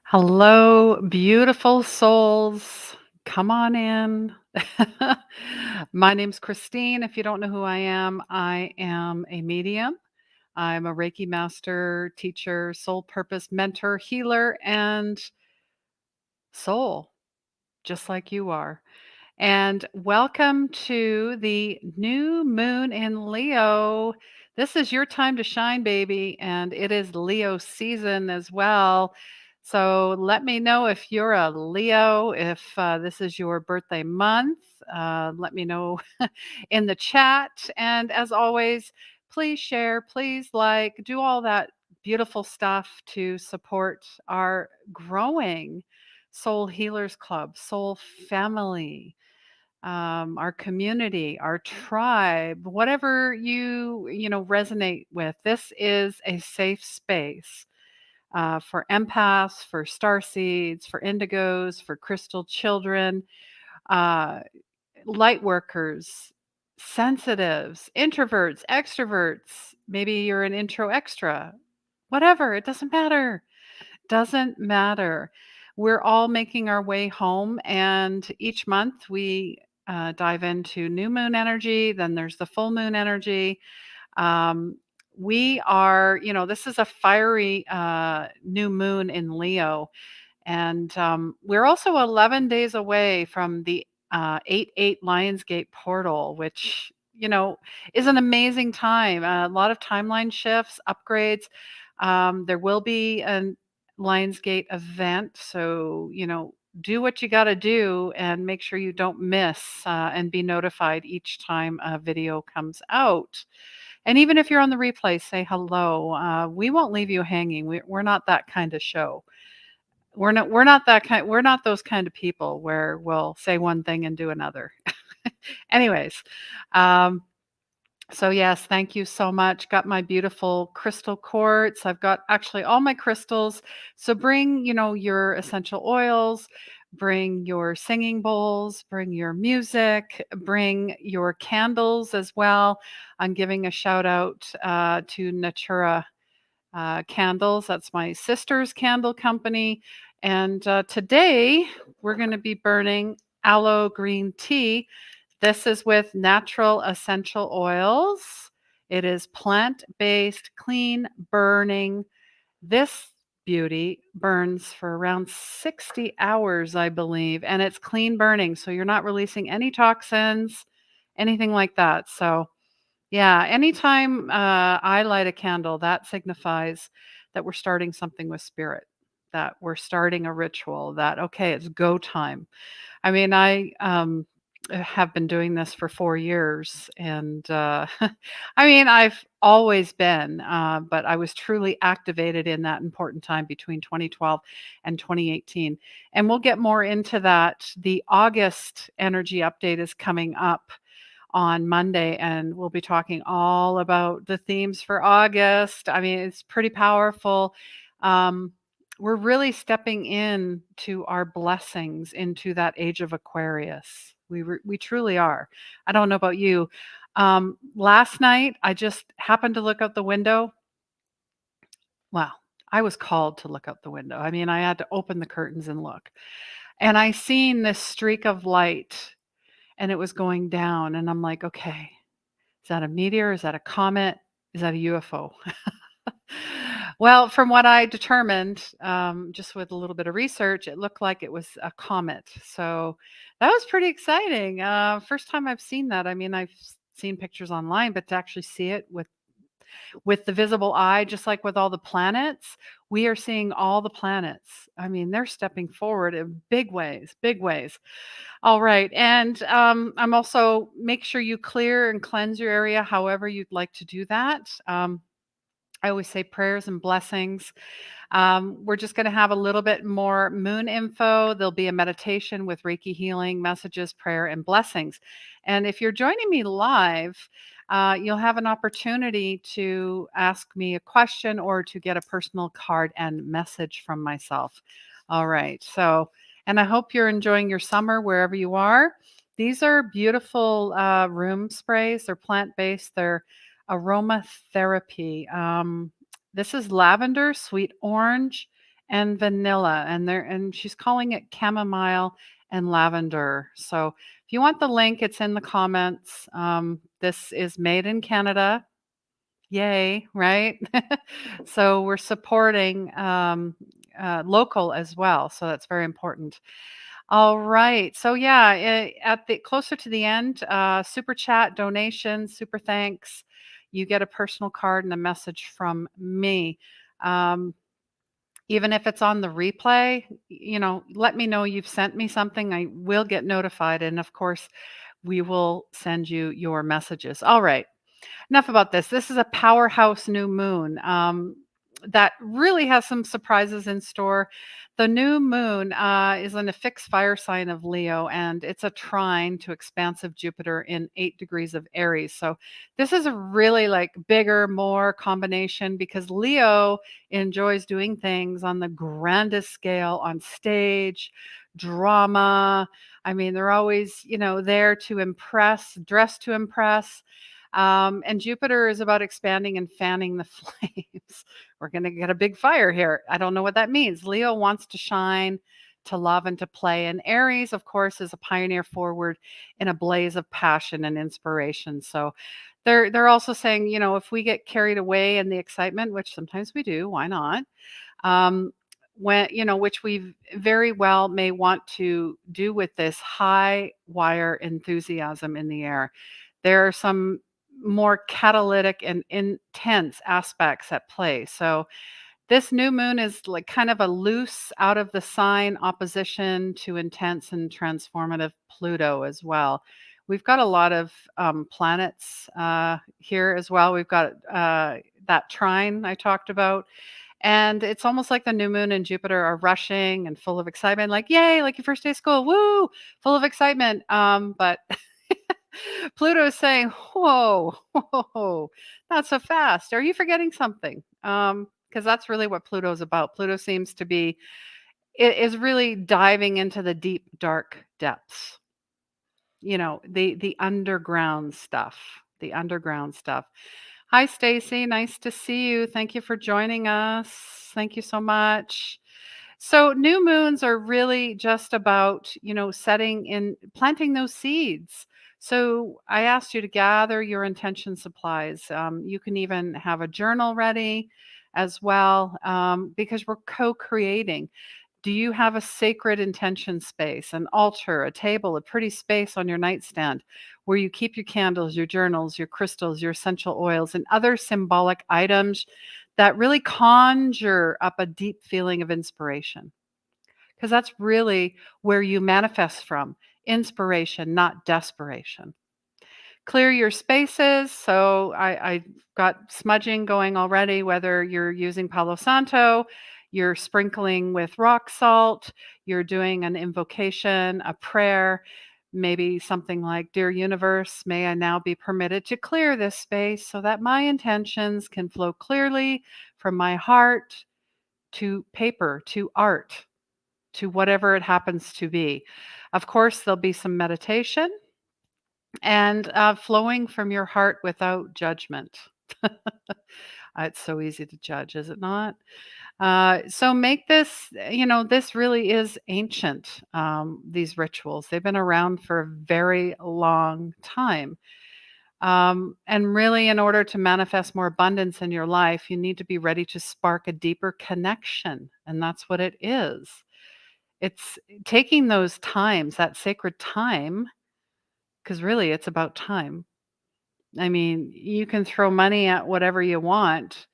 Hello, beautiful souls. Come on in. My name's Christine. If you don't know who I am a medium. I'm a Reiki master, teacher, soul purpose mentor, healer, and soul, just like you are. And welcome to the new moon in Leo. This is your time to shine, baby. And it is Leo season as well. So let me know if you're a Leo, if this is your birthday month. Let me know in the chat. And as always, please share, please like, do all that beautiful stuff to support our growing Soul Healers Club, Soul Family, our community, our tribe, whatever you resonate with. This is a safe space for empaths, for star seeds, for indigos, for crystal children, uh, light workers, sensitives, introverts, extroverts. Maybe you're an intro extra. Whatever, it doesn't matter. Doesn't matter. We're all making our way home, and each month we dive into new moon energy. Then there's the full moon energy. Um, we are, this is a fiery new moon in Leo, and we're also 11 days away from the 8-8 Lionsgate portal, which, is an amazing time. A lot of timeline shifts, upgrades. There will be a Lionsgate event. So, do what you got to do and make sure you don't miss and be notified each time a video comes out. And even if you're on the replay, say hello. We won't leave you hanging. We're not that kind of show. We're not those kind of people where we'll say one thing and do another. Anyways, um, so yes, thank you so much. Got my beautiful crystal quartz. I've got actually all my crystals. So bring, your essential oils, bring your singing bowls, bring your music, bring your candles as well. I'm giving a shout out to Natura candles. That's my sister's candle company. And today we're going to be burning aloe green tea. This is with natural essential oils. It is plant based, clean burning. This beauty burns for around 60 hours, I believe, and it's clean burning. So you're not releasing any toxins, anything like that. So yeah, anytime I light a candle, that signifies that we're starting something with spirit, that we're starting a ritual, that, okay, it's go time. I mean, I have been doing this for 4 years. And I mean, I've always been, but I was truly activated in that important time between 2012 and 2018. And we'll get more into that. The August energy update is coming up on Monday, and we'll be talking all about the themes for August. I mean, it's pretty powerful. Um, we're really stepping in to our blessings into that age of Aquarius. We truly are. I don't know about you. Last night, I just happened to look out the window. Well, I was called to look out the window. I mean, I had to open the curtains and look. And I seen this streak of light, and it was going down. And I'm like, okay, is that a meteor? Is that a comet? Is that a UFO? Well, from what I determined, just with a little bit of research, it looked like it was a comet. So that was pretty exciting. First time I've seen that. I mean, I've seen pictures online, but to actually see it with the visible eye, just like with all the planets, we are seeing all the planets. I mean, they're stepping forward in big ways, big ways. All right. And I'm also make sure you clear and cleanse your area however you'd like to do that. I always say prayers and blessings. We're just going to have a little bit more moon info. There'll be a meditation with Reiki healing, messages, prayer, and blessings. And if you're joining me live, you'll have an opportunity to ask me a question or to get a personal card and message from myself. All right. So, and I hope you're enjoying your summer wherever you are. These are beautiful room sprays. They're plant based, they're aromatherapy. This is lavender, sweet orange, and vanilla, and she's calling it chamomile and lavender. So if you want the link, it's in the comments. This is made in Canada. Yay, right? So we're supporting local as well. So that's very important. All right. So yeah, at the closer to the end, super chat, donation, super thanks. You get a personal card and a message from me. Um, Even if it's on the replay, let me know you've sent me something. I will get notified. And of course, we will send you your messages. All right. Enough about this. This is a powerhouse new moon that really has some surprises in store. The new moon is in a fixed fire sign of Leo, and it's a trine to expansive Jupiter in 8 degrees of Aries. So this is a really like bigger, more combination because Leo enjoys doing things on the grandest scale on stage, drama. I mean, they're always, there to impress, dressed to impress. And Jupiter is about expanding and fanning the flames. We're going to get a big fire here. I don't know what that means. Leo wants to shine, to love, and to play. And Aries, of course, is a pioneer forward in a blaze of passion and inspiration. So they're also saying, if we get carried away in the excitement, which sometimes we do, why not? Um, which we very well may want to do with this high wire enthusiasm in the air. There are some more catalytic and intense aspects at play. So this new moon is like kind of a loose out of the sign opposition to intense and transformative Pluto as well. We've got a lot of planets here as well. We've got that trine I talked about. And it's almost like the new moon and Jupiter are rushing and full of excitement, like, yay, like your first day of school, woo, full of excitement. But Pluto is saying, whoa, whoa, not so fast. Are you forgetting something? Because that's really what Pluto is about. Pluto seems to be, it is really diving into the deep, dark depths, the underground stuff, the underground stuff. Hi, Stacy. Nice to see you. Thank you for joining us. Thank you so much. So new moons are really just about, planting those seeds. So I asked you to gather your intention supplies. You can even have a journal ready as well, because we're co-creating. Do you have a sacred intention space, an altar, a table, a pretty space on your nightstand where you keep your candles, your journals, your crystals, your essential oils, and other symbolic items that really conjure up a deep feeling of inspiration? Because that's really where you manifest from, inspiration, not desperation. Clear your spaces. So I got smudging going already, whether you're using Palo Santo, you're sprinkling with rock salt, you're doing an invocation, a prayer, maybe something like, Dear Universe, may I now be permitted to clear this space so that my intentions can flow clearly from my heart to paper, to art, to whatever it happens to be. Of course, there'll be some meditation and flowing from your heart without judgment. It's so easy to judge, is it not? So make this, this really is ancient, these rituals. They've been around for a very long time. And really, in order to manifest more abundance in your life, you need to be ready to spark a deeper connection. And that's what it is. It's taking those times, that sacred time, because really it's about time. I mean, you can throw money at whatever you want,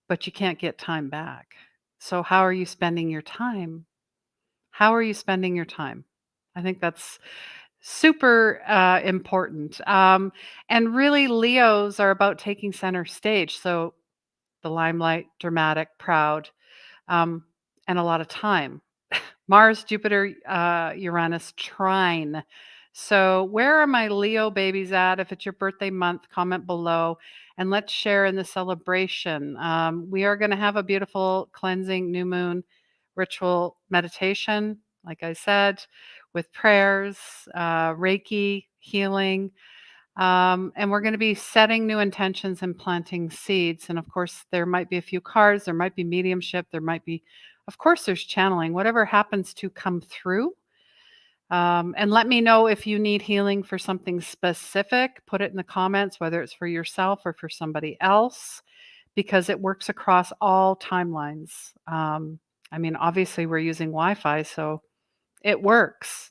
but you can't get time back. So, how are you spending your time? How are you spending your time? I think that's super important. And really, Leos are about taking center stage. So, the limelight, dramatic, proud, um, and a lot of time. Mars, Jupiter, Uranus trine. So, where are my Leo babies at? If it's your birthday month, comment below and let's share in the celebration. We are going to have a beautiful cleansing new moon ritual meditation, like I said, with prayers, Reiki, healing. And we're going to be setting new intentions and planting seeds. And of course, there might be a few cards, there might be mediumship, there might be, of course, there's channeling, whatever happens to come through. And let me know if you need healing for something specific. Put it in the comments, whether it's for yourself or for somebody else, because it works across all timelines. I mean, obviously, we're using Wi Fi, so it works.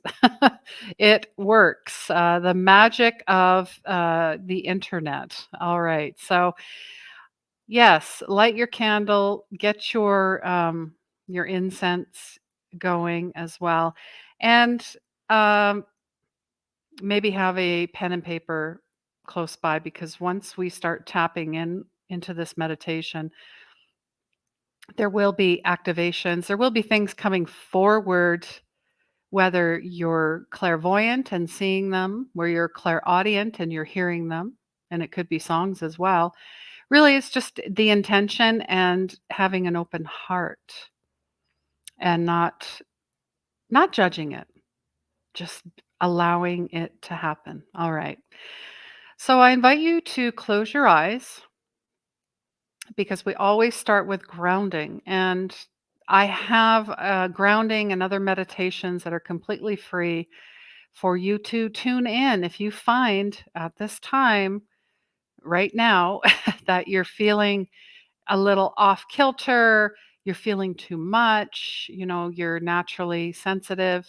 It works. The magic of the internet. All right. So, yes, light your candle, get your incense going as well. And um, maybe have a pen and paper close by, because once we start tapping into this meditation, there will be activations, there will be things coming forward, whether you're clairvoyant and seeing them, where you're clairaudient and you're hearing them, and it could be songs as well. Really, it's just the intention and having an open heart and not judging it, just allowing it to happen. All right. So I invite you to close your eyes, because we always start with grounding. And I have grounding and other meditations that are completely free for you to tune in if you find at this time right now that you're feeling a little off kilter, you're feeling too much, you're naturally sensitive.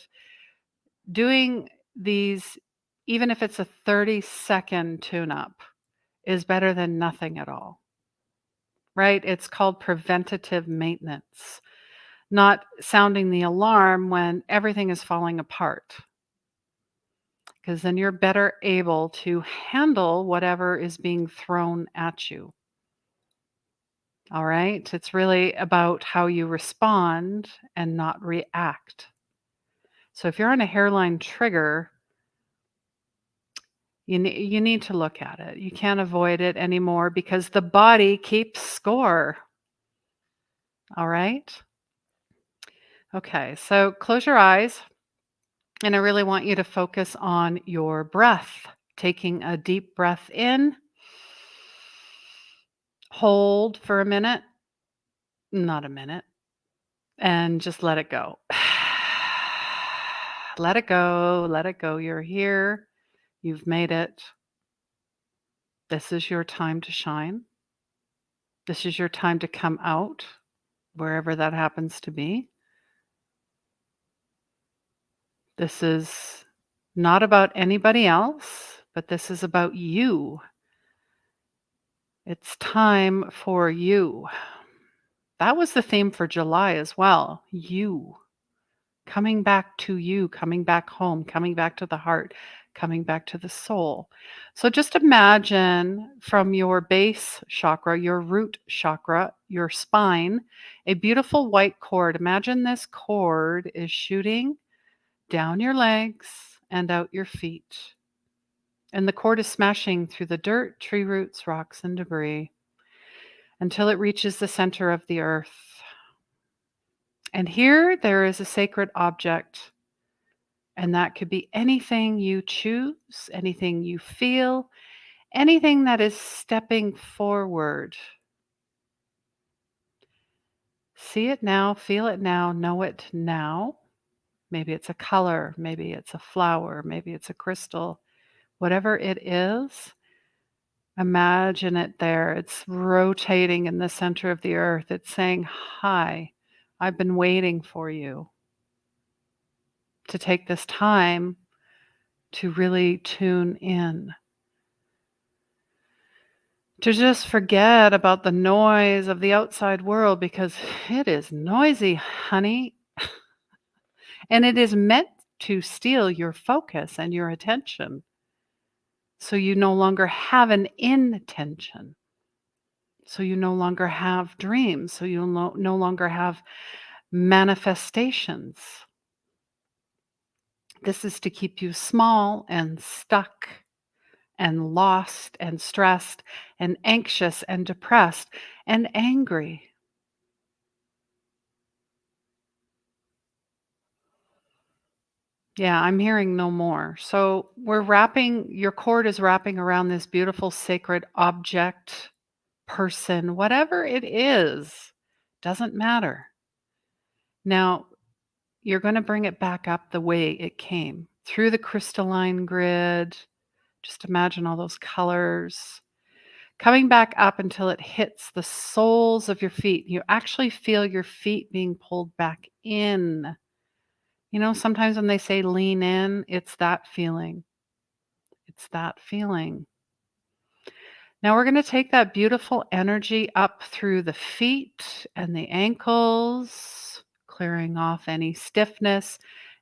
Doing these, even if it's a 30-second tune up, is better than nothing at all, right? It's called preventative maintenance, not sounding the alarm when everything is falling apart, because then you're better able to handle whatever is being thrown at you. All right? It's really about how you respond and not react. So if you're on a hairline trigger, you need to look at it. You can't avoid it anymore, because the body keeps score. All right? Okay, so close your eyes, and I really want you to focus on your breath. Taking a deep breath in, hold for a minute, not a minute, and just let it go. Let it go, let it go. You're here, you've made it. This is your time to shine. This is your time to come out, wherever that happens to be. This is not about anybody else, but this is about you. It's time for you. That was the theme for July as well. You. Coming back to you, coming back home, coming back to the heart, coming back to the soul. So just imagine from your base chakra, your root chakra, your spine, a beautiful white cord. Imagine this cord is shooting down your legs and out your feet. And the cord is smashing through the dirt, tree roots, rocks, and debris until it reaches the center of the earth. And here there is a sacred object, and that could be anything you choose, anything you feel, anything that is stepping forward. See it now, feel it now, know it now. Maybe it's a color, maybe it's a flower, maybe it's a crystal. Whatever it is, imagine it there. It's rotating in the center of the earth. It's saying, "Hi, I've been waiting for you to take this time to really tune in, to just forget about the noise of the outside world, because it is noisy, honey, and it is meant to steal your focus and your attention. So you no longer have an intention. So you no longer have dreams. So you'll no longer have manifestations. This is to keep you small and stuck and lost and stressed and anxious and depressed and angry. Yeah, I'm hearing no more. So your cord is wrapping around this beautiful sacred object, person, whatever it is, doesn't matter. Now, you're going to bring it back up the way it came through the crystalline grid. Just imagine all those colors coming back up until it hits the soles of your feet. You actually feel your feet being pulled back in. Sometimes when they say lean in, it's that feeling. It's that feeling. Now we're going to take that beautiful energy up through the feet and the ankles, clearing off any stiffness,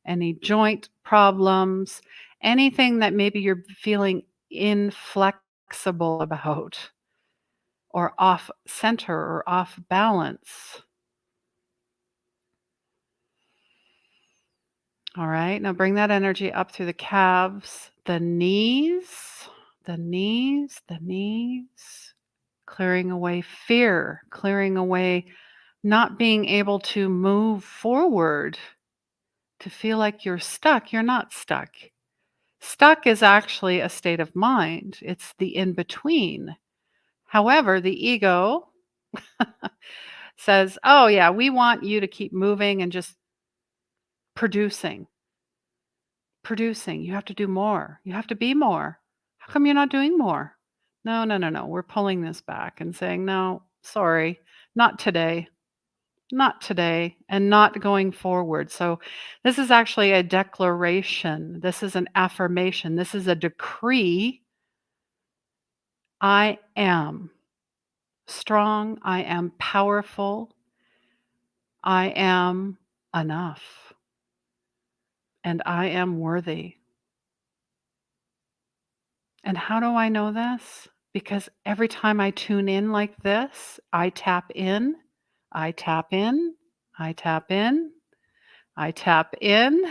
any joint problems, anything that maybe you're feeling inflexible about or off center or off balance. All right, now bring that energy up through the calves, the knees, clearing away fear, clearing away not being able to move forward, to feel like you're stuck. You're not stuck. Stuck is actually a state of mind, it's the in between. However, the ego says, oh, yeah, we want you to keep moving and just producing. Producing. You have to do more. You have to be more. How come you're not doing more? No, no, no, no. We're pulling this back and saying, no, sorry, not today. Not today, and not going forward. So, this is actually a declaration. This is an affirmation. This is a decree. I am strong. I am powerful. I am enough. And I am worthy. And how do I know this? Because every time I tune in like this, I tap in, I tap in, I tap in, I tap in.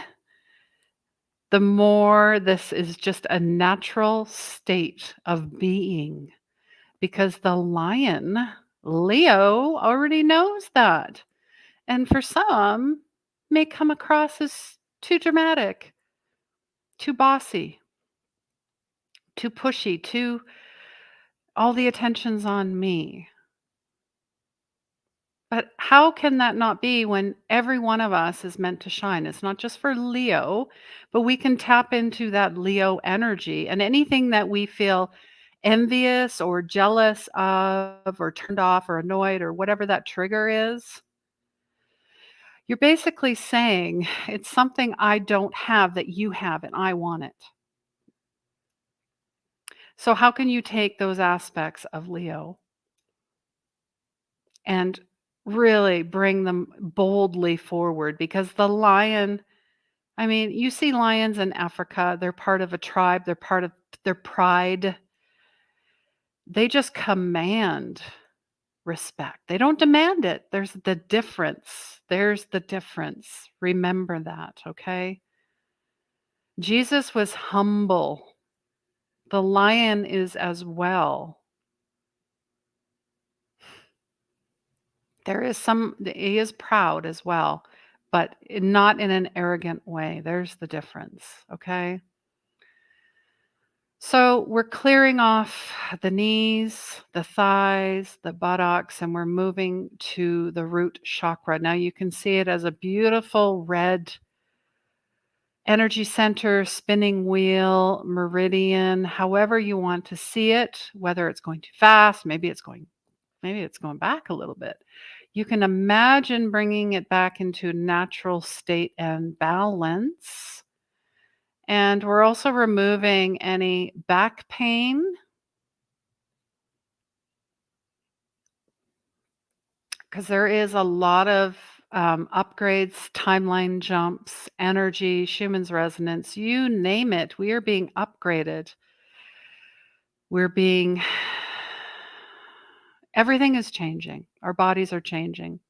The more this is just a natural state of being, because the lion, Leo, already knows that. And for some, may come across as too dramatic, too bossy, too pushy, too all the attention's on me. But how can that not be when every one of us is meant to shine? It's not just for Leo, but we can tap into that Leo energy, and anything that we feel envious or jealous of or turned off or annoyed or whatever that trigger is, you're basically saying it's something I don't have that you have and I want it. So how can you take those aspects of Leo and really bring them boldly forward? Because the lion, I mean, you see lions in Africa, they're part of a tribe, they're part of their pride. They just command respect. They don't demand it. There's the difference. There's the difference. Remember that, okay? Jesus was humble. The lion is as well. He is proud as well, but not in an arrogant way. There's the difference, okay? So we're clearing off the knees, the thighs, the buttocks, and we're moving to the root chakra. Now you can see it as a beautiful red energy center, spinning wheel, meridian, however you want to see it, whether it's going too fast, maybe it's going back a little bit. You can imagine bringing it back into natural state and balance. And we're also removing any back pain, because there is a lot of upgrades, timeline jumps, energy, Schumann's resonance, you name it. We are being upgraded. We're being, everything is changing. Our bodies are changing.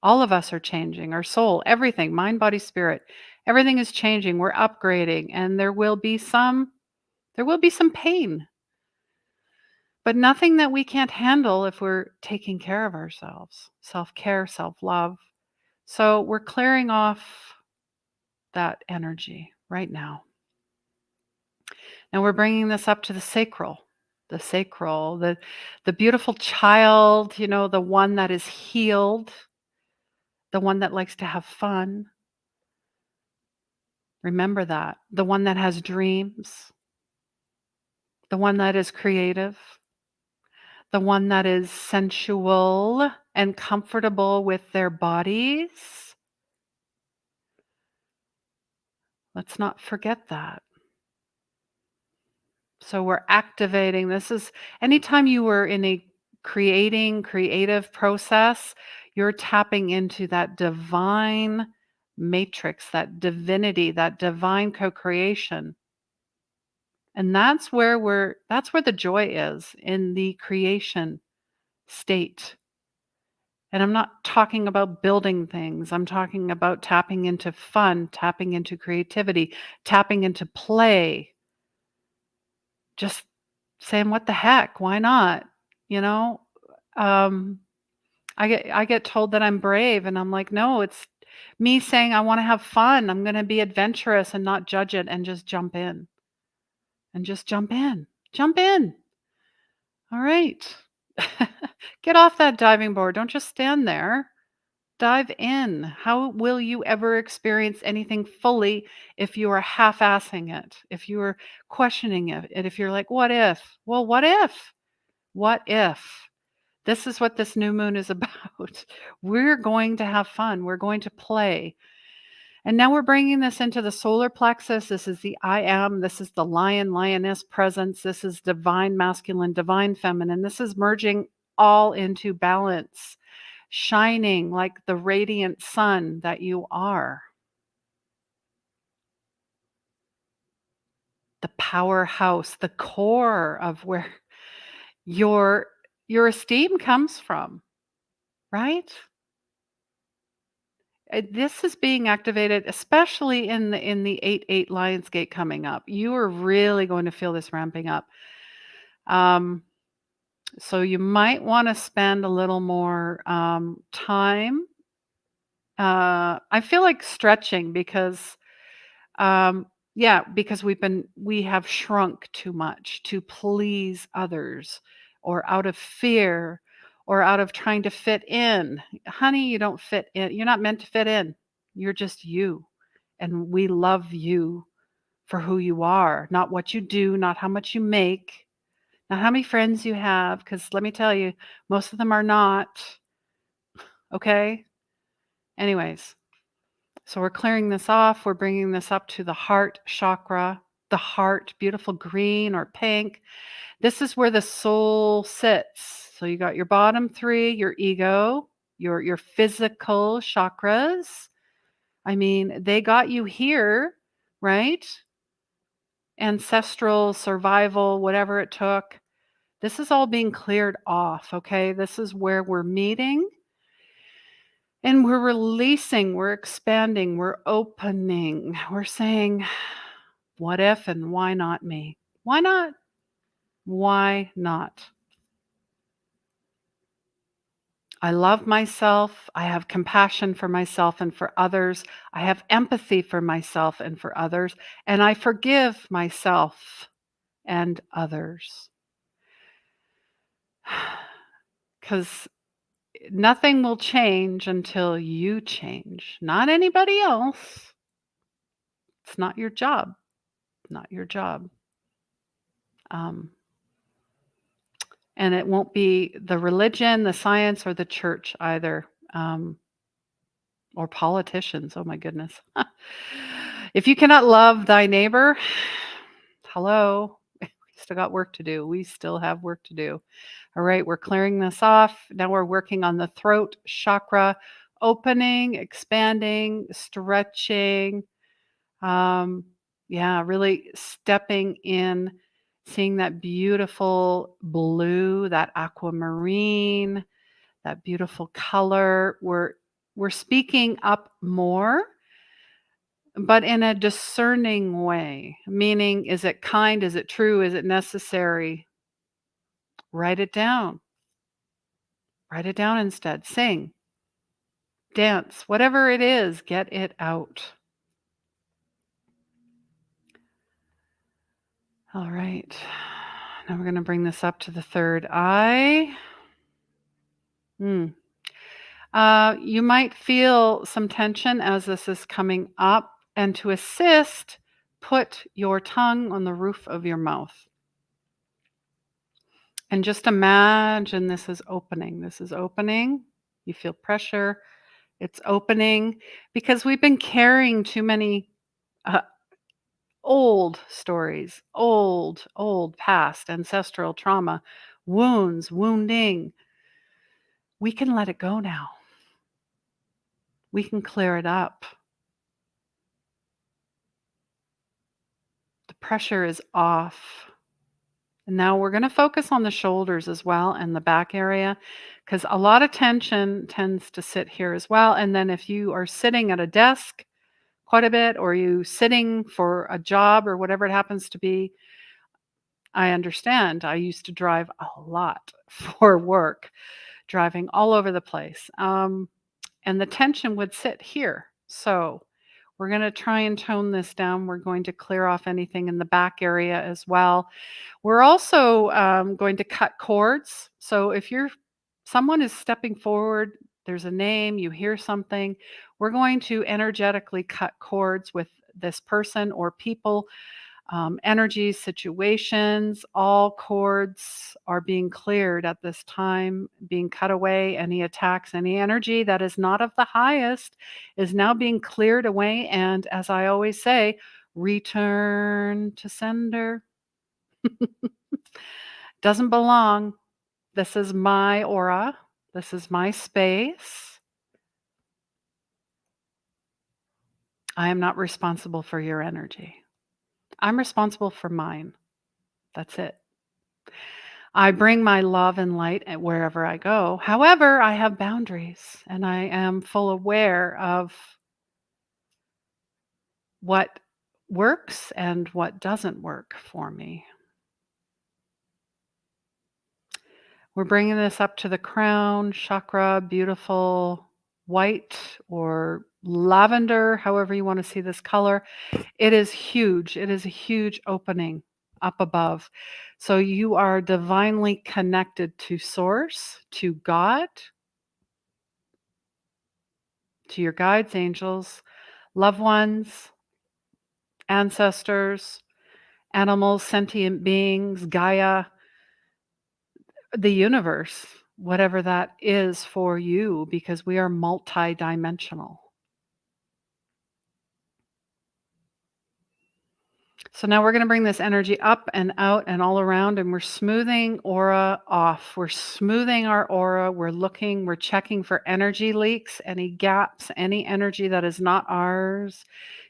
All of us are changing. Our soul, everything, mind, body, spirit, everything is changing. We're upgrading, and there will be some pain, but nothing that we can't handle if we're taking care of ourselves. Self-care, self-love. So we're clearing off that energy right now. Now we're bringing this up to the sacral, the beautiful child, the one that is healed, the one that likes to have fun. Remember that. The one that has dreams, the one that is creative, the one that is sensual and comfortable with their bodies. Let's not forget that. So we're activating. This is anytime you were in a creative process, you're tapping into that divine matrix, that divinity, that divine co-creation. And that's where the joy is, in the creation state. And I'm not talking about building things. I'm talking about tapping into fun, tapping into creativity, tapping into play. Just saying, "What the heck? Why not?" You know? Um, I get told that I'm brave, and I'm like, "No, it's me saying I wanna have fun. I'm gonna be adventurous and not judge it and just jump in, and just jump in. Jump in. All right. Get off that diving board. Don't just stand there. Dive in. How will you ever experience anything fully if you are half-assing it? If you are questioning it, and if you're like, "What if?" Well, what if? What if? This is what this new moon is about. We're going to have fun. We're going to play. And now we're bringing this into the solar plexus. This is the I am. This is the lion, lioness presence. This is divine masculine, divine feminine. This is merging all into balance, shining like the radiant sun that you are. The powerhouse, the core of where your esteem comes from, right? This is being activated, especially in the 8-8 Lionsgate coming up. You are really going to feel this ramping up. Um, so you might want to spend a little more time. I feel like stretching because yeah, because we have shrunk too much to please others, or out of fear, or out of trying to fit in. Honey, you don't fit in. You're not meant to fit in. You're just you. And we love you for who you are, not what you do, not how much you make, not how many friends you have, because let me tell you, most of them are not. Okay? Anyways, so we're clearing this off. We're bringing this up to the heart chakra, the heart, beautiful green or pink. This is where the soul sits. So you got your bottom three, your ego, your physical chakras. I mean, they got you here, right? Ancestral survival, whatever it took. This is all being cleared off, okay? This is where we're meeting. And we're releasing, we're expanding, we're opening. We're saying, what if and why not me? Why not? Why not? I love myself. I have compassion for myself and for others. I have empathy for myself and for others. And I forgive myself and others. Because nothing will change until you change, not anybody else. It's not your job. Not your job. Um, and it won't be the religion, the science, or the church either, or politicians. Oh my goodness. If you cannot love thy neighbor, hello, we still got work to do. We still have work to do. All right, we're clearing this off. Now we're working on the throat chakra, opening, expanding, stretching. Um, yeah, really stepping in, seeing that beautiful blue, that aquamarine, that beautiful color. We're speaking up more, but in a discerning way. Meaning, is it kind? Is it true? Is it necessary? Write it down. Write it down instead. Sing, dance, whatever it is, get it out. All right. Now we're going to bring this up to the third eye. Hmm. You might feel some tension as this is coming up, and to assist, put your tongue on the roof of your mouth. And just imagine this is opening. This is opening. You feel pressure. It's opening because we've been carrying too many uh, old stories, old past, ancestral trauma, wounds, wounding. We can let it go now. We can clear it up. The pressure is off. And now we're going to focus on the shoulders as well and the back area because a lot of tension tends to sit here as well. And then if you are sitting at a desk quite a bit or you sitting for a job or whatever it happens to be, I understand. I used to drive a lot for work, driving all over the place. And the tension would sit here. So we're going to try and tone this down. We're going to clear off anything in the back area as well. We're also going to cut cords. So if someone is stepping forward, there's a name, you hear something, we're going to energetically cut cords with this person or people, energies, situations. All cords are being cleared at this time, being cut away. Any attacks, any energy that is not of the highest is now being cleared away. And as I always say, return to sender. Doesn't belong. This is my aura. This is my space. I am not responsible for your energy. I'm responsible for mine. That's it. I bring my love and light wherever I go. However, I have boundaries and I am full aware of what works and what doesn't work for me. We're bringing this up to the crown chakra, beautiful white or lavender, however you want to see this color. It is huge. It is a huge opening up above. So you are divinely connected to source, to God, to your guides, angels, loved ones, ancestors, animals, sentient beings, Gaia, the universe, whatever that is for you, because we are multidimensional. So now we're going to bring this energy up and out and all around, and we're smoothing aura off. We're smoothing our aura. We're checking for energy leaks, any gaps, any energy that is not ours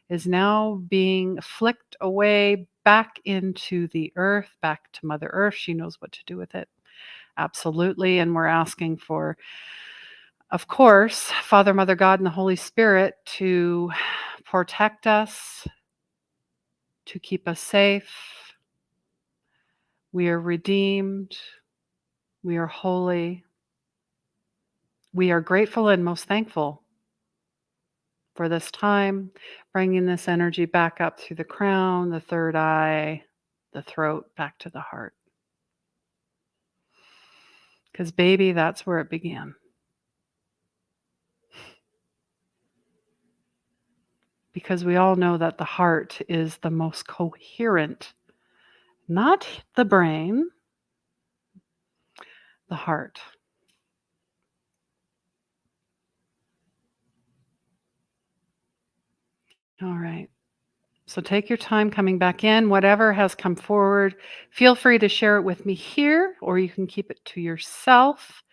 is now being flicked away back into the earth, back to Mother Earth. She knows what to do with it. Absolutely. And we're asking for, of course, Father, Mother, God, and the Holy Spirit to protect us, to keep us safe. We are redeemed. We are holy. We are grateful and most thankful for this time, bringing this energy back up through the crown, the third eye, the throat, back to the heart. Because, baby, that's where it began. Because we all know that the heart is the most coherent, not the brain, the heart. All right. So take your time coming back in. Whatever has come forward, feel free to share it with me here, or you can keep it to yourself.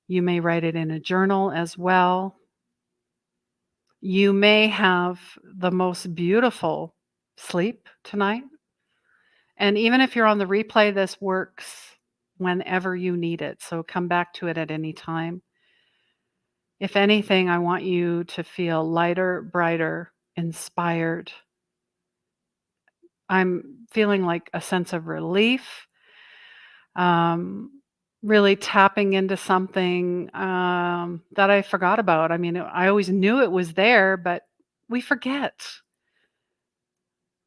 You may write it in a journal as well. You may have the most beautiful sleep tonight. And even if you're on the replay, this works whenever you need it. So come back to it at any time. If anything, I want you to feel lighter, brighter, inspired. I'm feeling like a sense of relief, um, really tapping into something that I forgot about. I mean, I always knew it was there, but we forget.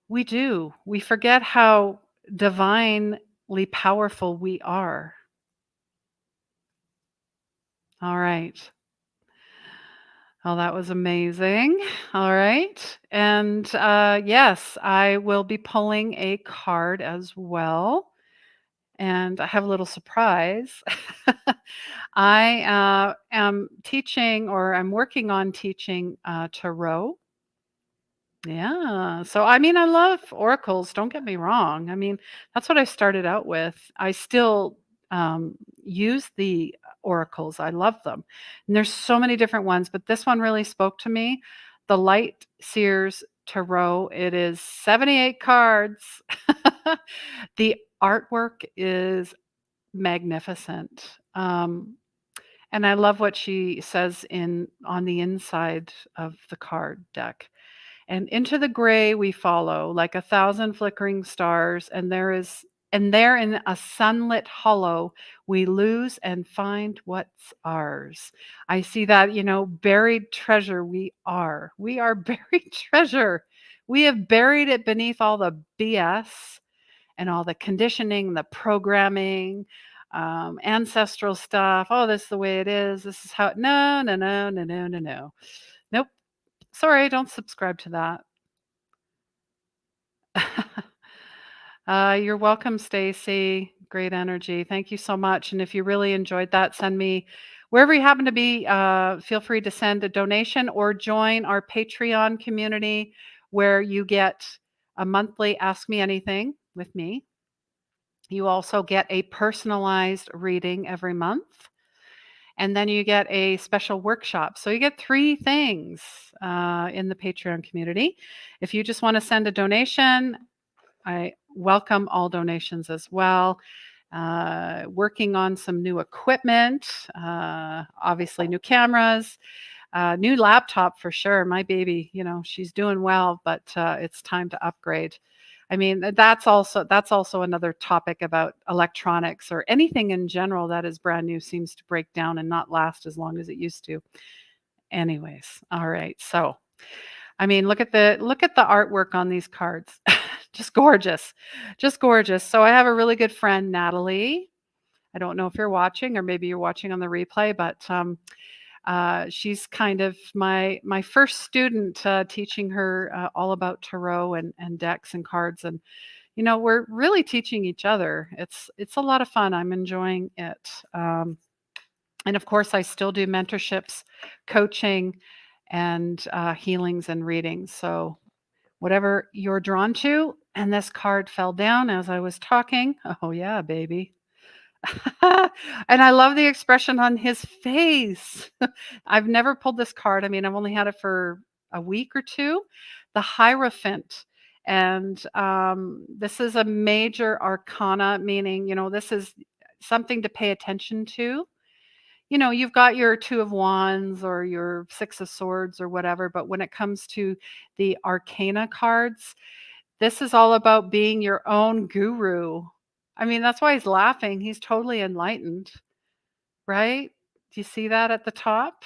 We do. We forget how divinely powerful we are. All right. Oh, that was amazing. All right. And yes, I will be pulling a card as well. And I have a little surprise. I am teaching, or I'm working on teaching tarot. Yeah. So, I mean, I love oracles, don't get me wrong. I mean, that's what I started out with. I still use the oracles, I love them. And there's so many different ones, but this one really spoke to me. The Light Seers Tarot. It is 78 cards. The artwork is magnificent. And I love what she says in on the inside of the card deck. And into the gray we follow, like a thousand flickering stars, and there in a sunlit hollow, we lose and find what's ours. I see that, buried treasure we are. We are buried treasure. We have buried it beneath all the BS and all the conditioning, the programming, ancestral stuff. Oh, this is the way it is. This is how. No, no, no, no, no, no, no. Nope. Sorry, don't subscribe to that. You're welcome, Stacy. Great energy. Thank you so much. And if you really enjoyed that, send me wherever you happen to be. Feel free to send a donation or join our Patreon community where you get a monthly Ask Me Anything with me. You also get a personalized reading every month. And then you get a special workshop. So you get 3 things in the Patreon community. If you just want to send a donation, I welcome all donations as well. Working on some new equipment, obviously new cameras, new laptop for sure. My baby, she's doing well, but it's time to upgrade. I mean, that's also another topic about electronics or anything in general that is brand new seems to break down and not last as long as it used to. Anyways, all right. So, I mean, look at the artwork on these cards. Just gorgeous. Just gorgeous. So I have a really good friend, Natalie. I don't know if you're watching or maybe you're watching on the replay, but she's kind of my first student, teaching her all about tarot and decks and cards, and we're really teaching each other. It's a lot of fun. I'm enjoying it, and of course, I still do mentorships, coaching, and healings and readings. So whatever you're drawn to, and this card fell down as I was talking. Oh yeah, baby. And I love the expression on his face. I've never pulled this card. I mean, I've only had it for a week or two. The Hierophant. And this is a major arcana, meaning, this is something to pay attention to. You've got your Two of Wands or your Six of Swords or whatever, but when it comes to the arcana cards, this is all about being your own guru. I mean, that's why he's laughing. He's totally enlightened, right? Do you see that at the top?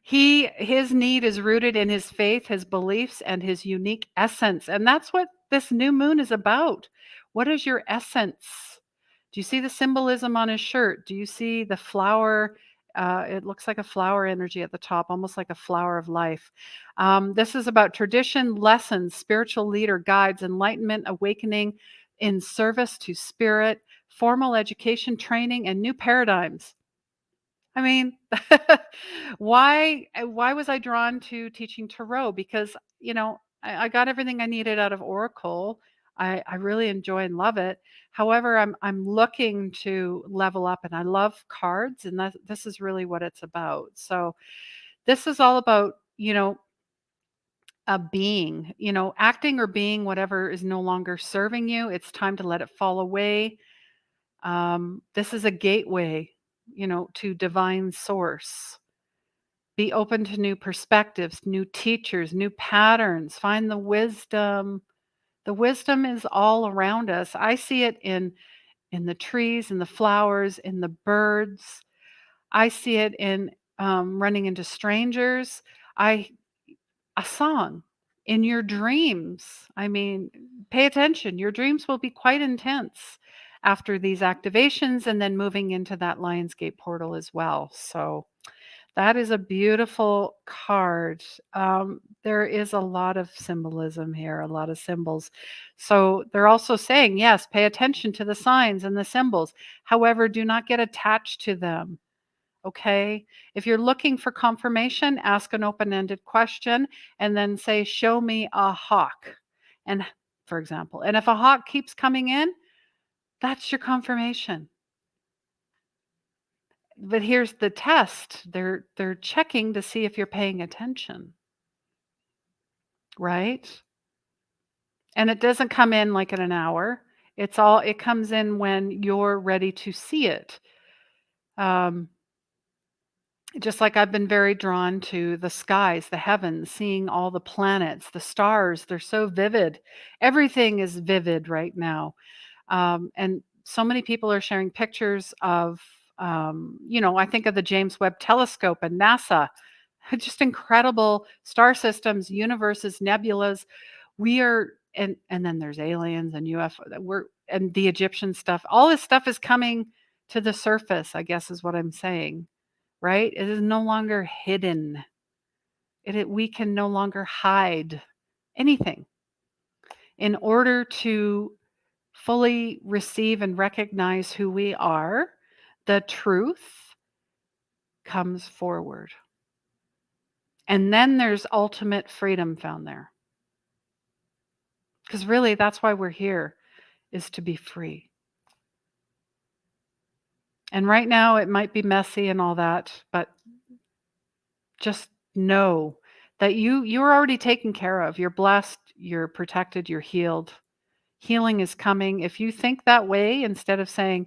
His need is rooted in his faith, his beliefs, and his unique essence. And that's what this new moon is about. What is your essence? Do you see the symbolism on his shirt? Do you see the flower? It looks like a flower energy at the top, almost like a flower of life. This is about tradition, lessons, spiritual leader, guides, enlightenment, awakening in service to spirit, formal education, training, and new paradigms. I mean, why was I drawn to teaching tarot? Because, I got everything I needed out of Oracle. I really enjoy and love it. However, I'm looking to level up, and I love cards, and this is really what it's about. So this is all about, a being, acting or being whatever is no longer serving you. It's time to let it fall away. This is a gateway, to divine source. Be open to new perspectives, new teachers, new patterns. Find the wisdom. The wisdom is all around us. I see it in the trees, in the flowers, in the birds. I see it in running into strangers. I A song. in your dreams. I mean, pay attention. Your dreams will be quite intense after these activations and then moving into that Lionsgate portal as well. So that is a beautiful card. There is a lot of symbolism here, a lot of symbols. So they're also saying, yes, pay attention to the signs and the symbols. However, do not get attached to them. Okay. If you're looking for confirmation, ask an open ended question and then say, show me a hawk. And for example, and if a hawk keeps coming in, that's your confirmation. But here's the test. They're checking to see if you're paying attention, right? And it doesn't come in like in an hour. It comes in when you're ready to see it. Just like I've been very drawn to the skies, the heavens, seeing all the planets, the stars, they're so vivid. Everything is vivid right now. And so many people are sharing pictures of, I think of the James Webb Telescope and NASA, just incredible star systems, universes, nebulas. We are, and then there's aliens and UFO. And the Egyptian stuff. All this stuff is coming to the surface, I guess is what I'm saying, right? It is no longer hidden. We can no longer hide anything. In order to fully receive and recognize who we are, the truth comes forward. And then there's ultimate freedom found there. Because really, that's why we're here, is to be free. And right now, it might be messy and all that, but just know that you're already taken care of. You're blessed, you're protected, you're healed. Healing is coming. If you think that way, instead of saying,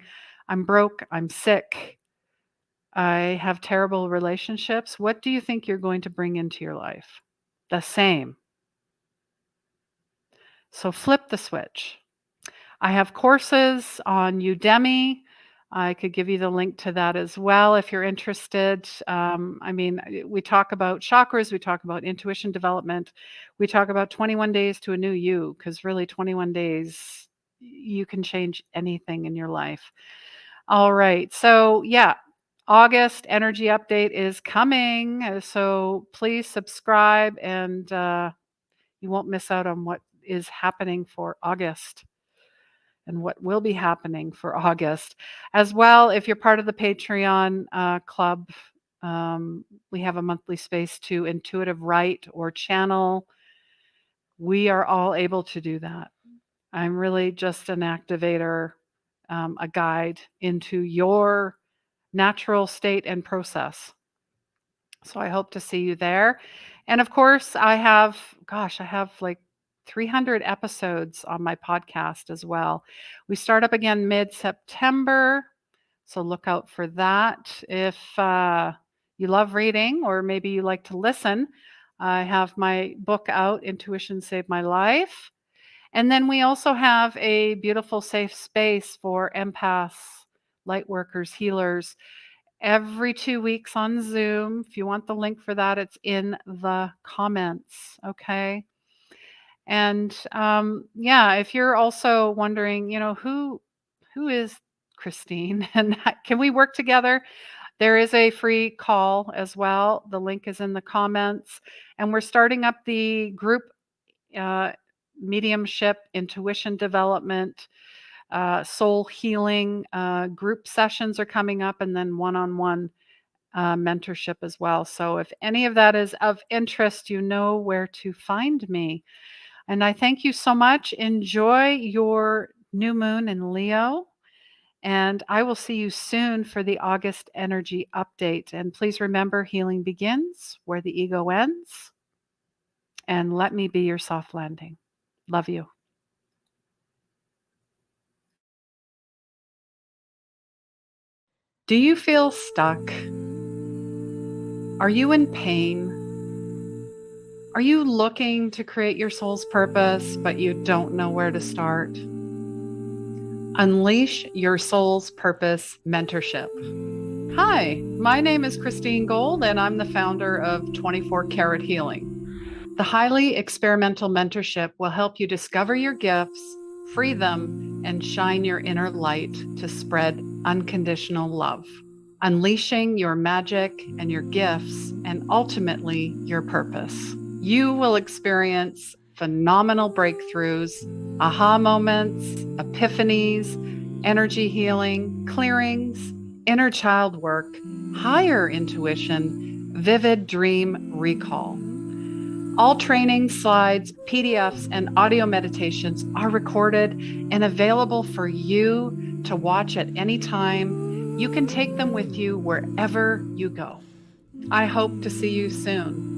I'm broke, I'm sick, I have terrible relationships, what do you think you're going to bring into your life? The same. So flip the switch. I have courses on Udemy. I could give you the link to that as well if you're interested. We talk about chakras, we talk about intuition development, we talk about 21 days to a new you, because really 21 days, you can change anything in your life. All right. So, yeah, August energy update is coming. So please subscribe and you won't miss out on what is happening for August and what will be happening for August. As well, if you're part of the Patreon club, we have a monthly space to intuitive write or channel. We are all able to do that. I'm really just an activator, a guide into your natural state and process. So I hope to see you there. And of course, I have like 300 episodes on my podcast as well. We start up again mid-September, so look out for that. If you love reading or maybe you like to listen, I have my book out, Intuition Saved My Life. And then we also have a beautiful safe space for empaths, light workers, healers, every 2 weeks on Zoom. If you want the link for that, it's in the comments. Okay. And if you're also wondering, who is Christine and can we work together? There is a free call as well. The link is in the comments. And we're starting up the group mediumship, intuition development, soul healing group sessions are coming up, and then one-on-one mentorship as well. So if any of that is of interest, you know where to find me. And I thank you so much. Enjoy your new moon in Leo. And I will see you soon for the August energy update. And please remember, healing begins where the ego ends. And let me be your soft landing. Love you. Do you feel stuck? Are you in pain? Are you looking to create your soul's purpose, but you don't know where to start? Unleash Your Soul's Purpose Mentorship. Hi, my name is Christine Gold, and I'm the founder of 24 Karat Healing. The highly experimental mentorship will help you discover your gifts, free them, and shine your inner light to spread unconditional love, unleashing your magic and your gifts, and ultimately your purpose. You will experience phenomenal breakthroughs, aha moments, epiphanies, energy healing, clearings, inner child work, higher intuition, vivid dream recall. All training slides, PDFs, and audio meditations are recorded and available for you to watch at any time. You can take them with you wherever you go. I hope to see you soon.